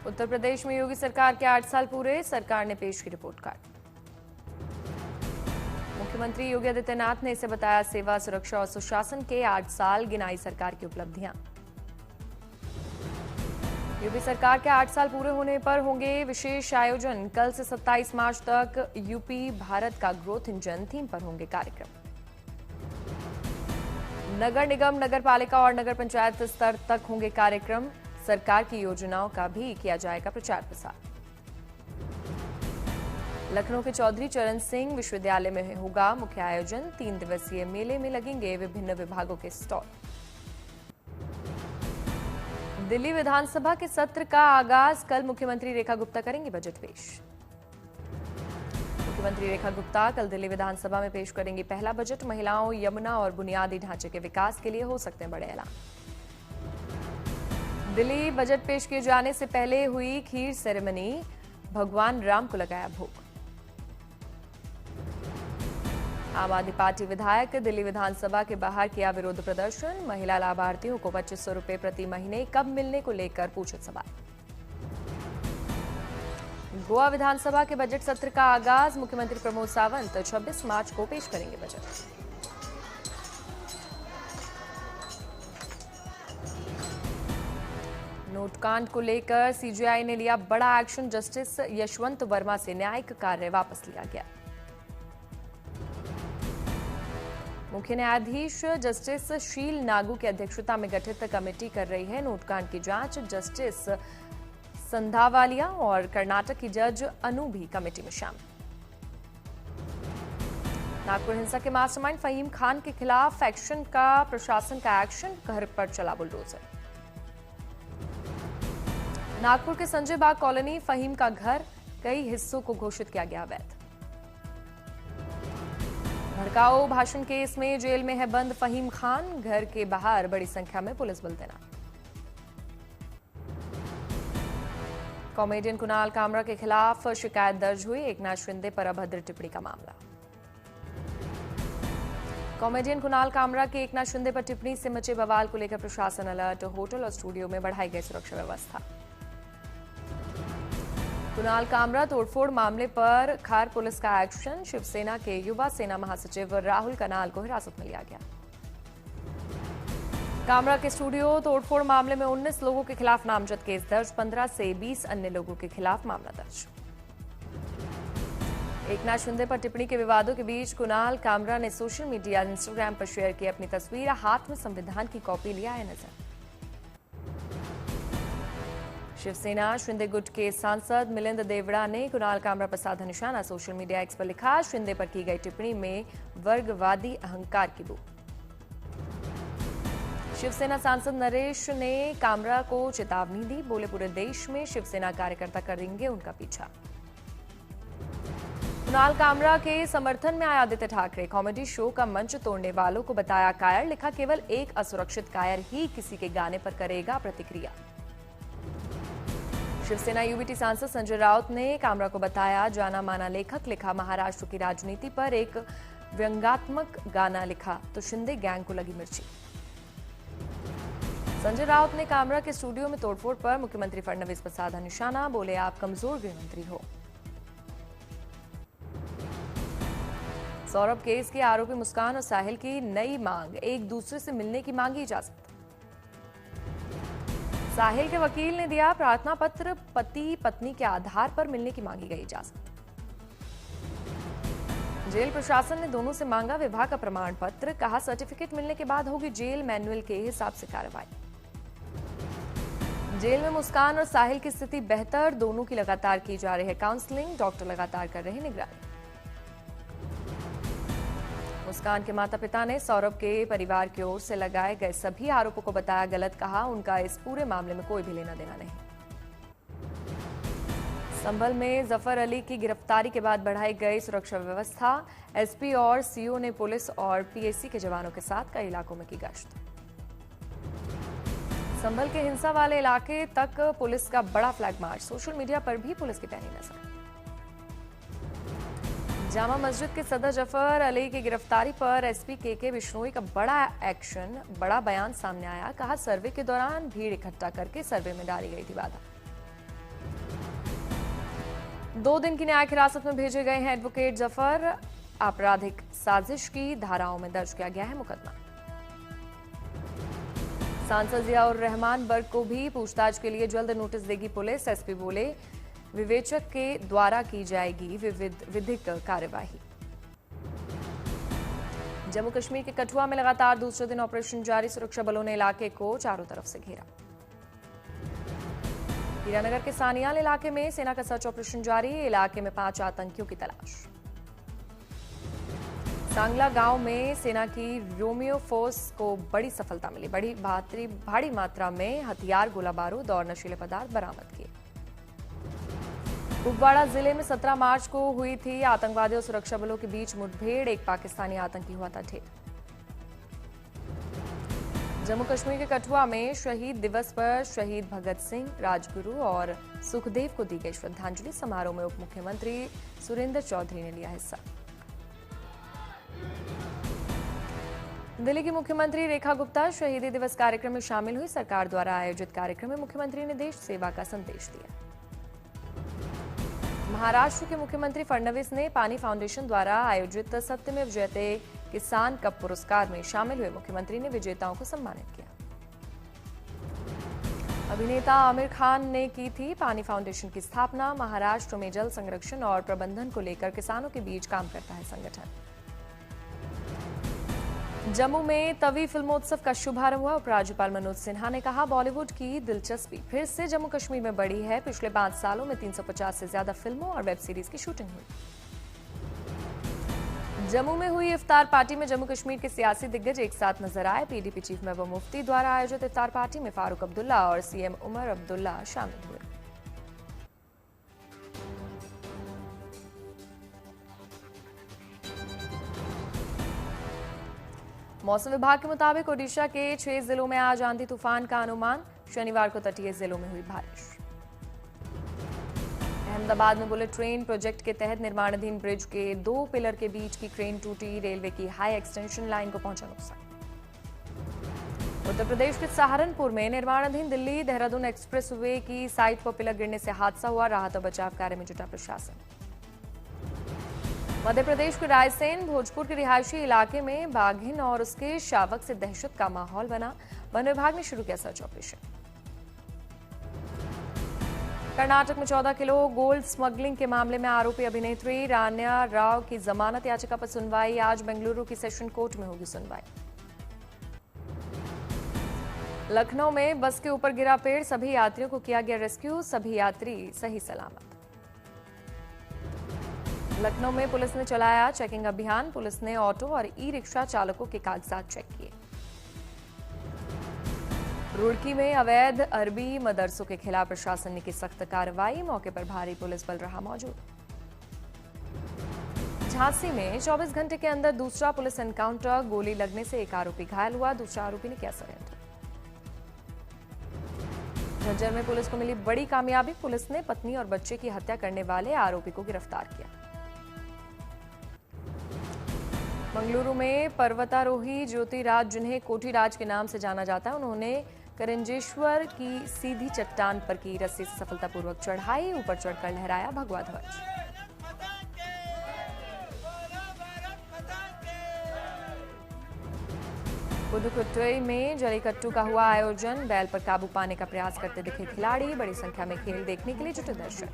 उत्तर प्रदेश में योगी सरकार के 8 साल पूरे, सरकार ने पेश की रिपोर्ट कार्ड। मुख्यमंत्री योगी आदित्यनाथ ने इसे बताया सेवा, सुरक्षा और सुशासन के 8 साल, गिनाई सरकार की उपलब्धियां। यूपी सरकार के 8 साल पूरे होने पर होंगे विशेष आयोजन। कल से 27 मार्च तक यूपी भारत का ग्रोथ इंजन थीम पर होंगे कार्यक्रम। नगर निगम, नगर पालिका और नगर पंचायत स्तर तक होंगे कार्यक्रम। सरकार की योजनाओं का भी किया जाएगा प्रचार प्रसार। लखनऊ के चौधरी चरण सिंह विश्वविद्यालय में होगा मुख्य आयोजन। 3 दिवसीय मेले में लगेंगे विभिन्न विभागों के स्टॉल। दिल्ली विधानसभा के सत्र का आगाज कल मुख्यमंत्री रेखा गुप्ता करेंगी बजट पेश। मुख्यमंत्री रेखा गुप्ता कल दिल्ली विधानसभा में पेश करेंगी पहला बजट। महिलाओं, यमुना और बुनियादी ढांचे के विकास के लिए हो सकते हैं बड़े ऐलान। दिल्ली बजट पेश किए जाने से पहले हुई खीर सेरेमनी, भगवान राम को लगाया भोग। आम आदमी पार्टी विधायक दिल्ली विधानसभा के बाहर किया विरोध प्रदर्शन। महिला लाभार्थियों को 2500 रुपए प्रति महीने कब मिलने को लेकर पूछे सवाल। गोवा विधानसभा के बजट सत्र का आगाज। मुख्यमंत्री प्रमोद सावंत 26 मार्च को पेश करेंगे बजट। नोटकांड को लेकर सीजेआई ने लिया बड़ा एक्शन। जस्टिस यशवंत वर्मा से न्यायिक कार्य वापस लिया गया। मुख्य न्यायाधीश जस्टिस शील नागू की अध्यक्षता में गठित कमेटी कर रही है नोटकांड की जांच। जस्टिस संधावालिया और कर्नाटक की जज अनु भी कमेटी में शामिल। नागपुर हिंसा के मास्टरमाइंड फहीम खान के खिलाफ एक्शन का प्रशासन का एक्शन, घर पर चला बुलडोजर। नागपुर के संजय बाग कॉलोनी फहीम का घर, कई हिस्सों को घोषित किया गया अवैध। भड़काऊ भाषण केस में जेल में है बंद फहीम खान, घर के बाहर बड़ी संख्या में पुलिस बल तैनात। कॉमेडियन कुणाल कामरा के खिलाफ शिकायत दर्ज हुई। एकनाथ शिंदे पर अभद्र टिप्पणी का मामला। कॉमेडियन कुणाल कामरा के एकनाथ शिंदे पर टिप्पणी से मचे बवाल को लेकर प्रशासन अलर्ट। होटल और स्टूडियो में बढ़ाई गई सुरक्षा व्यवस्था। कुणाल कामरा तोड़फोड़ मामले पर खार पुलिस का एक्शन। शिवसेना के युवा सेना महासचिव राहुल कनाल को हिरासत में लिया गया। कामरा के स्टूडियो तोड़फोड़ मामले में 19 लोगों के खिलाफ नामजद केस दर्ज। 15 से 20 अन्य लोगों के खिलाफ मामला दर्ज। एकनाथ शिंदे पर टिप्पणी के विवादों के बीच कुणाल कामरा ने सोशल मीडिया इंस्टाग्राम पर शेयर की अपनी तस्वीर। हाथ में संविधान की कॉपी लिया है नजर। शिवसेना शिंदे गुट के सांसद मिलिंद देवड़ा ने कुणाल कामरा पर साधा निशाना। सोशल मीडिया एक्स पर लिखा, शिंदे पर की गई टिप्पणी में वर्गवादी अहंकार की बू। शिवसेना सांसद नरेश ने कामरा को चेतावनी दी। बोले पूरे देश में शिवसेना कार्यकर्ता करेंगे उनका पीछा। कुणाल कामरा के समर्थन में आया आदित्य ठाकरे। कॉमेडी शो का मंच तोड़ने वालों को बताया कायर। लिखा, केवल एक असुरक्षित कायर ही किसी के गाने पर करेगा प्रतिक्रिया। शिवसेना यूबीटी सांसद संजय राउत ने कामरा को बताया जाना माना लेखक। लिखा, महाराष्ट्र की राजनीति पर एक व्यंग्यात्मक गाना लिखा तो शिंदे गैंग को लगी मिर्ची। संजय राउत ने कामरा के स्टूडियो में तोड़फोड़ पर मुख्यमंत्री फडणवीस पर साधा निशाना। बोले, आप कमजोर गृहमंत्री हो। सौरभ केस के आरोपी मुस्कान और साहिल की नई मांग, एक दूसरे से मिलने की मांगी इजाजत। साहिल के वकील ने दिया प्रार्थना पत्र। पति पत्नी के आधार पर मिलने की मांगी गई इजाजत। जेल प्रशासन ने दोनों से मांगा विवाह का प्रमाण पत्र। कहा, सर्टिफिकेट मिलने के बाद होगी जेल मैनुअल के हिसाब से कार्रवाई। जेल में मुस्कान और साहिल की स्थिति बेहतर। दोनों की लगातार की जा रही है काउंसलिंग। डॉक्टर लगातार कर रहे हैं निगरानी। मुस्कान के माता पिता ने सौरभ के परिवार की ओर से लगाए गए सभी आरोपों को बताया गलत। कहा, उनका इस पूरे मामले में कोई भी लेना देना नहीं। संभल में जफर अली की गिरफ्तारी के बाद बढ़ाई गई सुरक्षा व्यवस्था। एसपी और सीओ ने पुलिस और पीएसी के जवानों के साथ कई इलाकों में की गश्त। संभल के हिंसा वाले इलाके तक पुलिस का बड़ा फ्लैग मार्च। सोशल मीडिया पर भी पुलिस की पैनी नजर। जामा मस्जिद के सदर जफर अली की गिरफ्तारी पर एसपी के बिश्नोई का बड़ा एक्शन, बड़ा बयान सामने आया। कहा, सर्वे के दौरान भीड़ इकट्ठा करके सर्वे में डाली गई थी बाधा। 2 दिन की न्यायिक हिरासत में भेजे गए हैं एडवोकेट जफर। आपराधिक साजिश की धाराओं में दर्ज किया गया है मुकदमा। सांसद जियाउर रहमान बर्ग को भी पूछताछ के लिए जल्द नोटिस देगी पुलिस। एसपी बोले, विवेचक के द्वारा की जाएगी विधिक कार्यवाही। जम्मू कश्मीर के कठुआ में लगातार दूसरे दिन ऑपरेशन जारी। सुरक्षा बलों ने इलाके को चारों तरफ से घेरा। हीरानगर के सानियाल इलाके में सेना का सर्च ऑपरेशन जारी। इलाके में 5 आतंकियों की तलाश। सांगला गांव में सेना की रोमियो फोर्स को बड़ी सफलता मिली। भारी मात्रा में हथियार, गोला बारूद और नशीले पदार्थ बरामद किए। कुपवाड़ा जिले में 17 मार्च को हुई थी आतंकवादियों और सुरक्षा बलों के बीच मुठभेड़। एक पाकिस्तानी आतंकी हुआ था ढेर। जम्मू कश्मीर के कठुआ में शहीद दिवस पर शहीद भगत सिंह, राजगुरु और सुखदेव को दी गई श्रद्धांजलि। समारोह में उप मुख्यमंत्री सुरेंद्र चौधरी ने लिया हिस्सा। दिल्ली की मुख्यमंत्री रेखा गुप्ता शहीदी दिवस कार्यक्रम में शामिल हुई। सरकार द्वारा आयोजित कार्यक्रम में मुख्यमंत्री ने देश सेवा का संदेश दिया। महाराष्ट्र के मुख्यमंत्री फडणवीस ने पानी फाउंडेशन द्वारा आयोजित सत्यमेव जयते किसान कप पुरस्कार में शामिल हुए मुख्यमंत्री ने विजेताओं को सम्मानित किया। अभिनेता आमिर खान ने की थी पानी फाउंडेशन की स्थापना। महाराष्ट्र में जल संरक्षण और प्रबंधन को लेकर किसानों के बीच काम करता है संगठन। जम्मू में तवी फिल्मोत्सव का शुभारंभ हुआ। उपराज्यपाल मनोज सिन्हा ने कहा, बॉलीवुड की दिलचस्पी फिर से जम्मू कश्मीर में बढ़ी है। पिछले 5 सालों में 350 से ज्यादा फिल्मों और वेब सीरीज की शूटिंग हुई। जम्मू में हुई इफ्तार पार्टी में जम्मू कश्मीर के सियासी दिग्गज एक साथ नजर आए। पीडीपी चीफ महबूबा मुफ्ती द्वारा आयोजित इफ्तार पार्टी में फारूक अब्दुल्ला और सीएम उमर अब्दुल्ला शामिल हुए। मौसम विभाग के मुताबिक ओडिशा के 6 जिलों में आज आंधी तूफान का अनुमान। शनिवार को तटीय जिलों में हुई बारिश। अहमदाबाद में बुलेट ट्रेन प्रोजेक्ट के तहत निर्माणाधीन ब्रिज के 2 पिलर के बीच की क्रेन टूटी। रेलवे की हाई एक्सटेंशन लाइन को पहुंचा नुकसान। उत्तर प्रदेश के सहारनपुर में निर्माणाधीन दिल्ली देहरादून एक्सप्रेसवे की साइट पर पिलर गिरने से हादसा हुआ। राहत और बचाव कार्य में जुटा प्रशासन। मध्य प्रदेश के रायसेन भोजपुर के रिहायशी इलाके में बाघिन और उसके शावक से दहशत का माहौल बना। वन विभाग ने शुरू किया सर्च ऑपरेशन। कर्नाटक में 14 किलो गोल्ड स्मगलिंग के मामले में आरोपी अभिनेत्री रान्या राव की जमानत याचिका पर सुनवाई। आज बेंगलुरु की सेशन कोर्ट में होगी सुनवाई। लखनऊ में बस के ऊपर गिरा पेड़, सभी यात्रियों को किया गया रेस्क्यू। सभी यात्री सही सलामत। लखनऊ में पुलिस ने चलाया चेकिंग अभियान। पुलिस ने ऑटो और ई रिक्शा चालकों के कागजात चेक किए। रुड़की में अवैध अरबी मदरसों के खिलाफ प्रशासन ने की सख्त कार्रवाई। मौके पर भारी पुलिस बल रहा मौजूद। झांसी में 24 घंटे के अंदर दूसरा पुलिस एनकाउंटर। गोली लगने से एक आरोपी घायल हुआ। दूसरा आरोपी ने किया सरेंडर। झज्जर में पुलिस को मिली बड़ी कामयाबी। पुलिस ने पत्नी और बच्चे की हत्या करने वाले आरोपी को गिरफ्तार किया। मंगलुरु में पर्वतारोही ज्योतिराज, जिन्हें कोठीराज के नाम से जाना जाता है, उन्होंने करंजेश्वर की सीधी चट्टान पर की रस्सी से सफलतापूर्वक चढ़ाई। ऊपर चढ़कर लहराया भगवा ध्वज। पुदुकोट्टई में जल्लीकट्टू का हुआ आयोजन। बैल पर काबू पाने का प्रयास करते दिखे खिलाड़ी। बड़ी संख्या में खेल देखने के लिए जुटे दर्शक।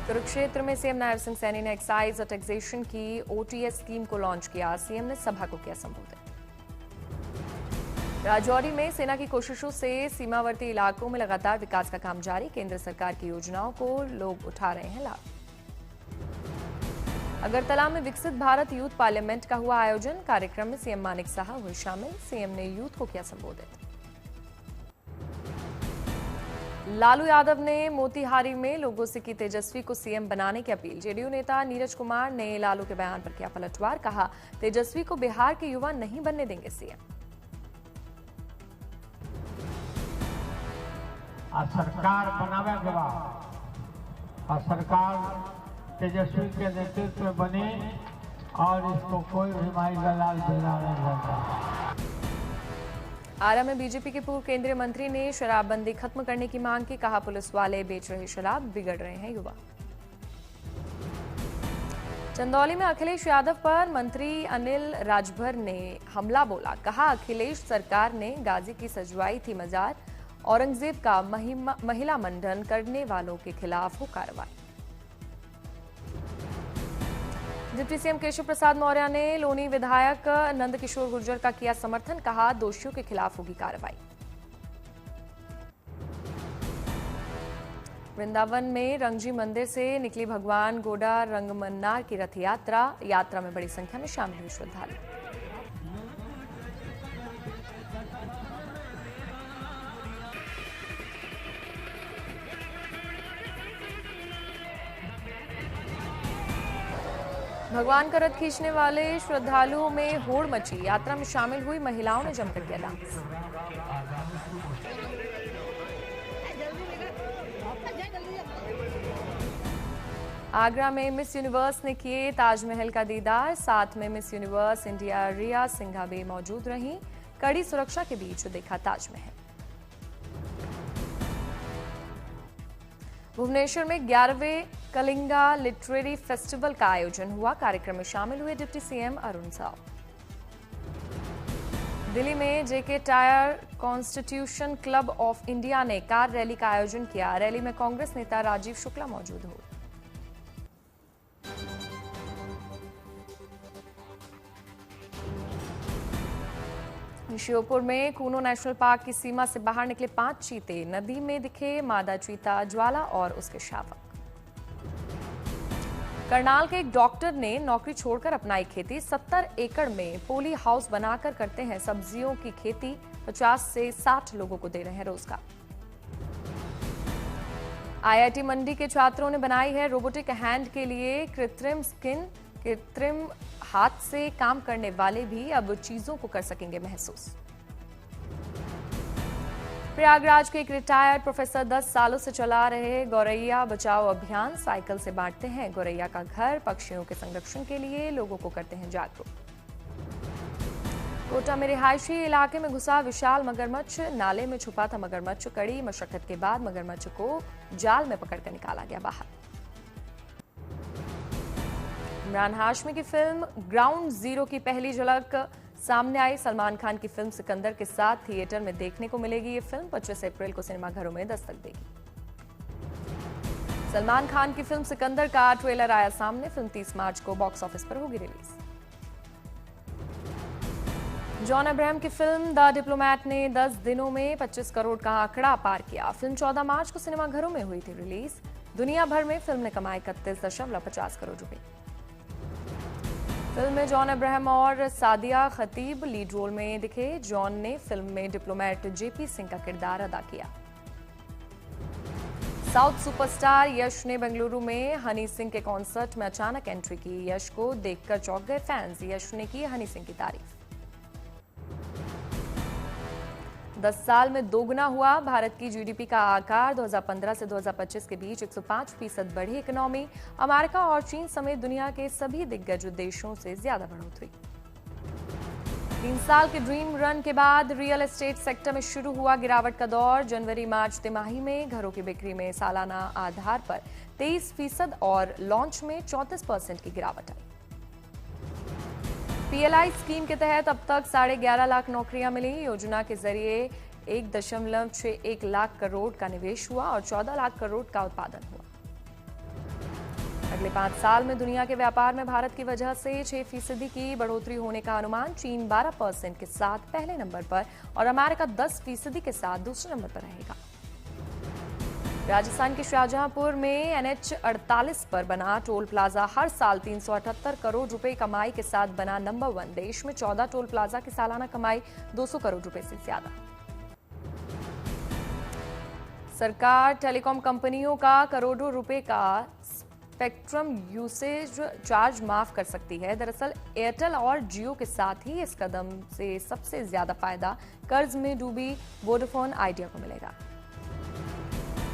कुरुक्षेत्र में सीएम नायब सिंह सैनी ने एक्साइज और टैक्सेशन की ओटीएस स्कीम को लॉन्च किया। सीएम ने सभा को किया संबोधित। राजौरी में सेना की कोशिशों से सीमावर्ती इलाकों में लगातार विकास का काम जारी। केंद्र सरकार की योजनाओं को लोग उठा रहे हैं लाभ। अगरतला में विकसित भारत यूथ पार्लियामेंट का हुआ आयोजन। कार्यक्रम में सीएम मानिक साहा हुए शामिल। सीएम ने यूथ को किया संबोधित। लालू यादव ने मोतिहारी में लोगों से की तेजस्वी को सीएम बनाने की अपील। जेडीयू नेता नीरज कुमार ने लालू के बयान पर किया पलटवार। कहा, तेजस्वी को बिहार के युवा नहीं बनने देंगे सीएम। सरकार बनावे के बाद और सरकार तेजस्वी के नेतृत्व में बनी और इसको कोई भी माई दलाल बिना नहीं बनता। आरा में बीजेपी के पूर्व केंद्रीय मंत्री ने शराबबंदी खत्म करने की मांग की। कहा, पुलिस वाले बेच रहे शराब, बिगड़ रहे हैं युवा। चंदौली में अखिलेश यादव पर मंत्री अनिल राजभर ने हमला बोला। कहा, अखिलेश सरकार ने गाजी की सजवाई थी मजार, औरंगजेब का महिला मंडन करने वालों के खिलाफ हो कार्रवाई। डिप्टी सीएम केशव प्रसाद मौर्य ने लोनी विधायक नंदकिशोर गुर्जर का किया समर्थन। कहा, दोषियों के खिलाफ होगी कार्रवाई। वृंदावन में रंगजी मंदिर से निकली भगवान गोडा रंगमन्नार की रथ यात्रा में बड़ी संख्या में शामिल हुए श्रद्धालु। भगवान का रथ खींचने वाले श्रद्धालुओं में होड़ मची। यात्रा में शामिल हुई महिलाओं ने जमकर किया डांस। आगरा में मिस यूनिवर्स ने किए ताजमहल का दीदार। साथ में मिस यूनिवर्स इंडिया रिया सिंघा भी मौजूद रहीं। कड़ी सुरक्षा के बीच देखा ताजमहल। भुवनेश्वर में 11वें कलिंगा लिटरेरी फेस्टिवल का आयोजन हुआ। कार्यक्रम में शामिल हुए डिप्टी सीएम अरुण साव। दिल्ली में JK tyre constitution club of India ने कार रैली का आयोजन किया। रैली में कांग्रेस नेता राजीव शुक्ला मौजूद हुए। श्योपुर में कूनो नेशनल पार्क की सीमा से बाहर निकले 5 चीते। नदी में दिखे मादा चीता ज्वाला और उसके शावक। करनाल के एक डॉक्टर ने नौकरी छोड़कर अपनाई खेती। 70 एकड़ में पोली हाउस बनाकर करते हैं सब्जियों की खेती। 50 से 60 लोगों को दे रहे हैं रोजगार। आईआईटी मंडी के छात्रों ने बनाई है रोबोटिक हैंड के लिए कृत्रिम स्किन। कृत्रिम हाथ से काम करने वाले भी अब चीजों को कर सकेंगे महसूस। प्रयागराज के एक रिटायर्ड प्रोफेसर 10 सालों से चला रहे गौरैया बचाओ अभियान। साइकिल से बांटते हैं गौरैया का घर। पक्षियों के संरक्षण के लिए लोगों को करते हैं जागरूक। कोटा में रिहायशी इलाके में घुसा विशाल मगरमच्छ। नाले में छुपा था मगरमच्छ। कड़ी मशक्कत के बाद मगरमच्छ को जाल में पकड़कर निकाला गया बाहर। इमरान हाशमी की फिल्म ग्राउंड जीरो की पहली झलक सामने आई। सलमान खान की फिल्म सिकंदर के साथ थिएटर में देखने को मिलेगी। ये फिल्म 25 अप्रैल को सिनेमाघरों में दस्तक देगी। सलमान खान की फिल्म सिकंदर का ट्रेलर आया सामने। फिल्म 30 मार्च को बॉक्स ऑफिस पर होगी रिलीज। जॉन अब्राहम की फिल्म द डिप्लोमैट ने 10 दिनों में 25 करोड़ का आंकड़ा पार किया। फिल्म 14 मार्च को सिनेमाघरों में हुई थी रिलीज। दुनिया भर में फिल्म ने कमाए 31.50 करोड़ रुपए। फिल्म में जॉन अब्राहम और सादिया खतीब लीड रोल में दिखे। जॉन ने फिल्म में डिप्लोमैट जेपी सिंह का किरदार अदा किया। साउथ सुपरस्टार यश ने बेंगलुरु में हनी सिंह के कॉन्सर्ट में अचानक एंट्री की। यश को देखकर चौंक गए फैंस। यश ने की हनी सिंह की तारीफ। 10 साल में दोगुना हुआ भारत की जीडीपी का आकार। 2015 से 2025 के बीच 105% बढ़ी इकोनॉमी। अमेरिका और चीन समेत दुनिया के सभी दिग्गज देशों से ज्यादा बढ़ोतरी। 3 साल के ड्रीम रन के बाद रियल एस्टेट सेक्टर में शुरू हुआ गिरावट का दौर। जनवरी-मार्च तिमाही में घरों की बिक्री में सालाना आधार पर 23% और लॉन्च में 34% की गिरावट आई। पीएलआई स्कीम के तहत अब तक 11.5 लाख नौकरियां मिली। योजना के जरिए 1.61 लाख करोड़ का निवेश हुआ और 14 लाख करोड़ का उत्पादन हुआ। अगले 5 साल में दुनिया के व्यापार में भारत की वजह से 6% की बढ़ोतरी होने का अनुमान। चीन 12% के साथ पहले नंबर पर और अमेरिका 10% के साथ दूसरे नंबर पर रहेगा। राजस्थान के शाहजहांपुर में NH 48 पर बना टोल प्लाजा हर साल 378 करोड़ रुपए कमाई के साथ बना नंबर 1। देश में 14 टोल प्लाजा की सालाना कमाई 200 करोड़ रुपए से ज्यादा। सरकार टेलीकॉम कंपनियों का करोड़ों रुपए का स्पेक्ट्रम यूसेज चार्ज माफ कर सकती है। दरअसल एयरटेल और जियो के साथ ही इस कदम से सबसे ज्यादा फायदा कर्ज में डूबी वोडाफोन आइडिया को मिलेगा।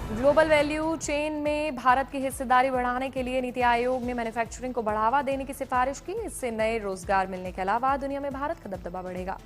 ग्लोबल वैल्यू चेन में भारत की हिस्सेदारी बढ़ाने के लिए नीति आयोग ने मैन्युफैक्चरिंग को बढ़ावा देने की सिफारिश की। इससे नए रोजगार मिलने के अलावा दुनिया में भारत का दबदबा बढ़ेगा।